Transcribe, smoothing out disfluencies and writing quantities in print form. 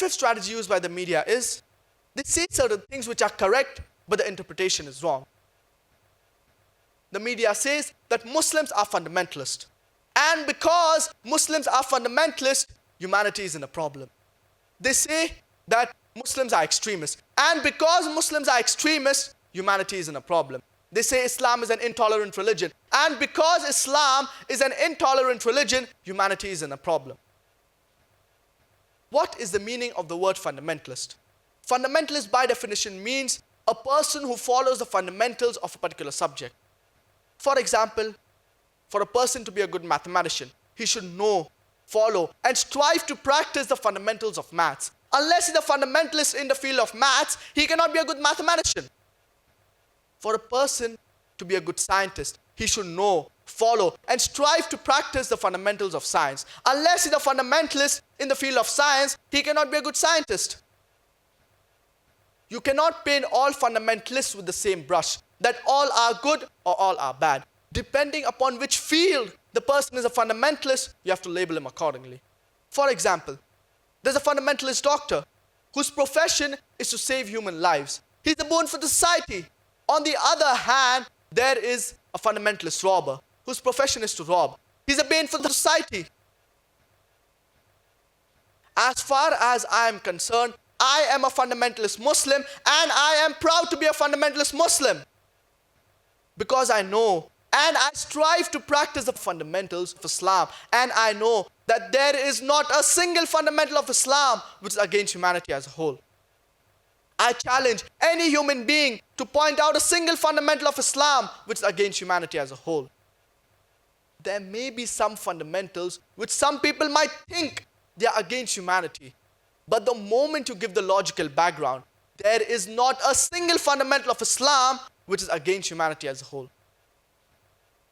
fifth strategy used by the media is they say certain things which are correct, but the interpretation is wrong. The media says that Muslims are fundamentalist. And because Muslims are fundamentalist, humanity is in a problem. They say that Muslims are extremists. And because Muslims are extremists, humanity is in a problem. They say Islam is an intolerant religion. And because Islam is an intolerant religion, humanity is in a problem. What is the meaning of the word fundamentalist? Fundamentalist by definition means a person who follows the fundamentals of a particular subject. For example, for a person to be a good mathematician, he should know, follow, and strive to practice the fundamentals of maths. Unless he's a fundamentalist in the field of maths, he cannot be a good mathematician. For a person to be a good scientist, he should know, follow, and strive to practice the fundamentals of science. Unless he's a fundamentalist in the field of science, he cannot be a good scientist. You cannot paint all fundamentalists with the same brush, that all are good or all are bad. Depending upon which field the person is a fundamentalist, you have to label him accordingly. For example, there's a fundamentalist doctor whose profession is to save human lives. He's a boon for the society. On the other hand, there is a fundamentalist robber whose profession is to rob. He's a bane for the society. As far as I am concerned, I am a fundamentalist Muslim, and I am proud to be a fundamentalist Muslim because I know and I strive to practice the fundamentals of Islam, and I know that there is not a single fundamental of Islam which is against humanity as a whole. I challenge any human being to point out a single fundamental of Islam which is against humanity as a whole. There may be some fundamentals which some people might think they are against humanity, but the moment you give the logical background, there is not a single fundamental of Islam which is against humanity as a whole.